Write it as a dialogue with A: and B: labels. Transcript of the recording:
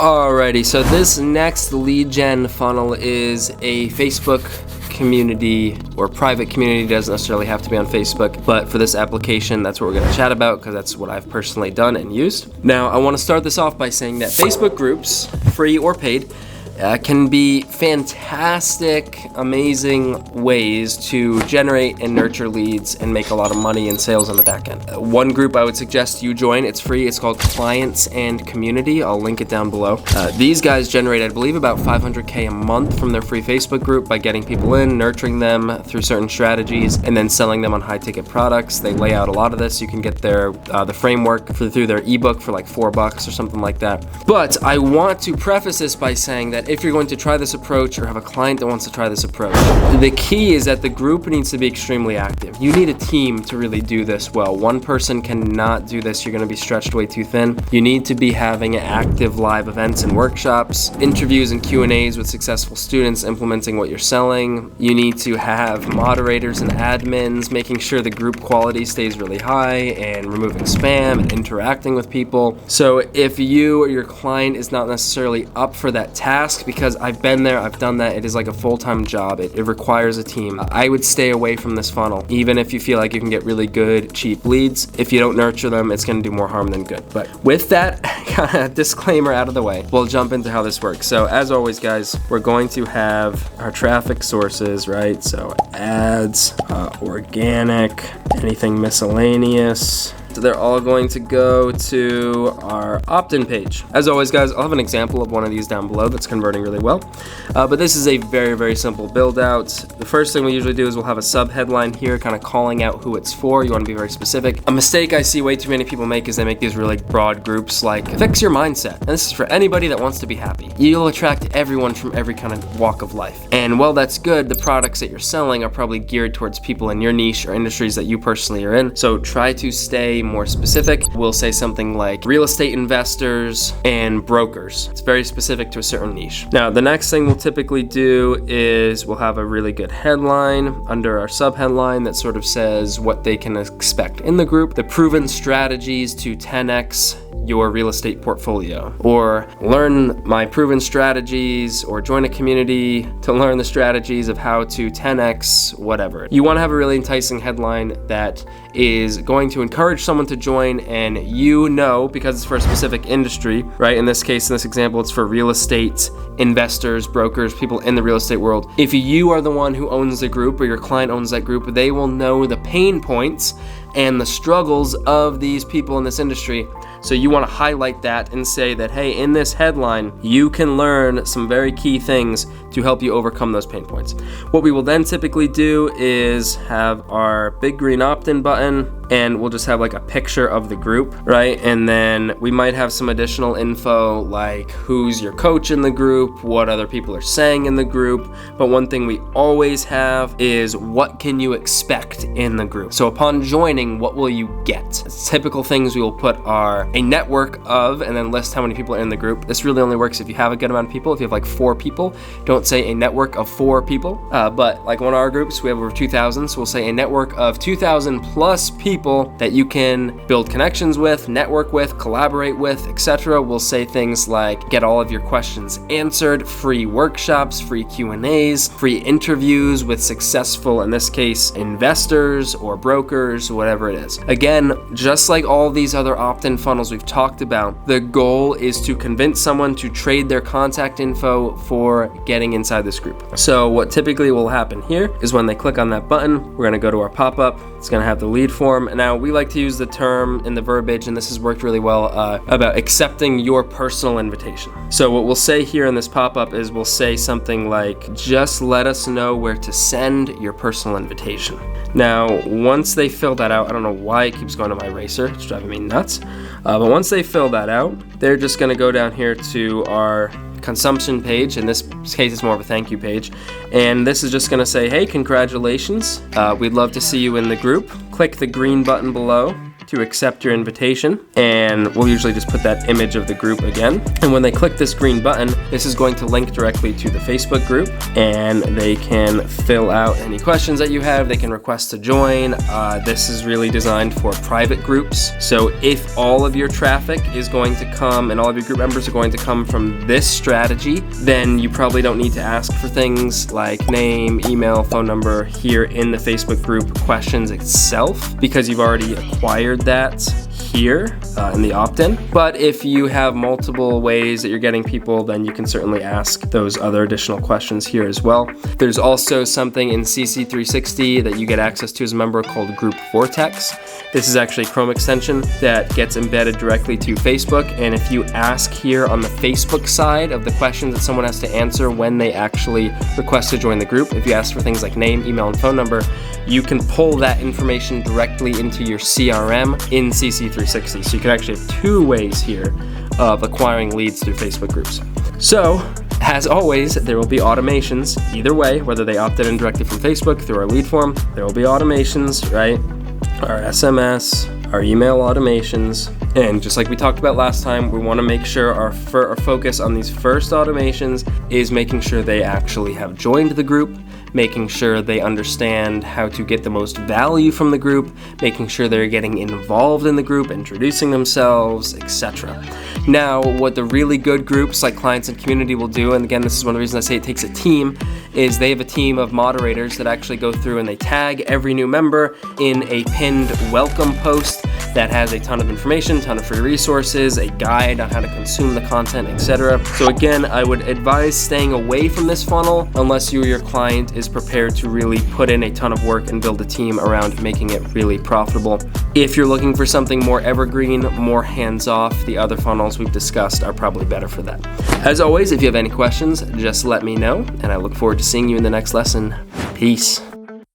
A: Alrighty, so this next lead gen funnel is a Facebook community or private community. Doesn't necessarily have to be on Facebook, but for this application, that's what we're going to chat about because that's what I've personally done and used. Now, I want to start this off by saying that Facebook groups, free or paid, can be fantastic, amazing ways to generate and nurture leads and make a lot of money and sales on the back end. One group I would suggest you join, it's free, it's called Clients and Community. I'll link it down below. These guys generate, I believe, about $500K a month from their free Facebook group by getting people in, nurturing them through certain strategies, and then selling them on high ticket products. They lay out a lot of this. You can get their the framework through their ebook for like $4 or something like that. But I want to preface this by saying that if you're going to try this approach or have a client that wants to try this approach, the key is that the group needs to be extremely active. You need a team to really do this well. One person cannot do this. You're going to be stretched way too thin. You need to be having active live events and workshops, interviews and Q&As with successful students implementing what you're selling. You need to have moderators and admins, making sure the group quality stays really high and removing spam and interacting with people. So if you or your client is not necessarily up for that task, because I've been there, I've done that, it is like a full-time job. It requires a team. I would stay away from this funnel, even if you feel like you can get really good, cheap leads. If you don't nurture them, it's going to do more harm than good. But with that disclaimer out of the way, we'll jump into how this works. So as always, guys, we're going to have our traffic sources, right? So ads, organic, anything miscellaneous. So they're all going to go to our opt-in page. As always, guys, I'll have an example of one of these down below that's converting really well. But this is a very, very simple build out. The first thing we usually do is we'll have a sub headline here, kind of calling out who it's for. You want to be very specific. A mistake I see way too many people make is they make these really broad groups like fix your mindset. And this is for anybody that wants to be happy. You'll attract everyone from every kind of walk of life. And while that's good, the products that you're selling are probably geared towards people in your niche or industries that you personally are in. So try to stay more specific. We'll say something like real estate investors and brokers. It's very specific to a certain niche. Now, the next thing we'll typically do is we'll have a really good headline under our sub headline that sort of says what they can expect in the group, the proven strategies to 10x your real estate portfolio, or learn my proven strategies, or join a community to learn the strategies of how to 10x whatever. You want to have a really enticing headline that is going to encourage someone to join, and because it's for a specific industry, right? In this case, in this example, it's for real estate investors, brokers, people in the real estate world. If you are the one who owns the group or your client owns that group, they will know the pain points and the struggles of these people in this industry. So you want to highlight that and say that, hey, in this headline, you can learn some very key things to help you overcome those pain points. What we will then typically do is have our big green opt-in button, and we'll just have like a picture of the group, right? And then we might have some additional info like who's your coach in the group, what other people are saying in the group. But one thing we always have is what can you expect in the group? So upon joining, what will you get? Typical things we will put are a network of, and then list how many people are in the group. This really only works if you have a good amount of people. If you have like 4 people, don't say a network of 4 people. But like one of our groups, we have over 2,000. So we'll say a network of 2,000 plus people that you can build connections with, network with, collaborate with, etc. We'll say things like get all of your questions answered, free workshops, free Q&As, free interviews with successful, in this case, investors or brokers, whatever it is. Again, just like all these other opt-in funnels we've talked about, the goal is to convince someone to trade their contact info for getting inside this group. So what typically will happen here is when they click on that button, we're going to go to our pop-up. It's going to have the lead form. And now we like to use the term in the verbiage, and this has worked really well, about accepting your personal invitation. So what we'll say here in this pop-up is we'll say something like, just let us know where to send your personal invitation. Now, once they fill that out, I don't know why it keeps going to my eraser, it's driving me nuts. But once they fill that out, they're just going to go down here to our consumption page. In this case, it's more of a thank you page. And this is just going to say, hey, congratulations. We'd love to see you in the group. Click the green button below to accept your invitation, and we'll usually just put that image of the group again. And when they click this green button, this is going to link directly to the Facebook group, and they can fill out any questions that you have. They can request to join. This is really designed for private groups. So if all of your traffic is going to come and all of your group members are going to come from this strategy, then you probably don't need to ask for things like name, email, phone number here in the Facebook group questions itself, because you've already acquired that here in the opt-in. But if you have multiple ways that you're getting people, then you can certainly ask those other additional questions here as well. There's also something in CC360 that you get access to as a member called Group Vortex. This is actually a Chrome extension that gets embedded directly to Facebook, and if you ask here on the Facebook side of the questions that someone has to answer when they actually request to join the group, if you ask for things like name, email, and phone number, you can pull that information directly into your CRM in CC360. So you can actually have two ways here of acquiring leads through Facebook groups. So, as always, there will be automations either way, whether they opted in directly from Facebook through our lead form. There will be automations, right? Our SMS, our email automations. And just like we talked about last time, we want to make sure our focus on these first automations is making sure they actually have joined the group, making sure they understand how to get the most value from the group, making sure they're getting involved in the group, introducing themselves, etc. Now, what the really good groups like Clients and Community will do, and again, this is one of the reasons I say it takes a team, is they have a team of moderators that actually go through and they tag every new member in a pinned welcome post that has a ton of information, ton of free resources, a guide on how to consume the content, etc. So again, I would advise staying away from this funnel unless you or your client is prepared to really put in a ton of work and build a team around making it really profitable. If you're looking for something more evergreen, more hands-off, the other funnels we've discussed are probably better for that. As always, if you have any questions, just let me know, and I look forward to seeing you in the next lesson. Peace.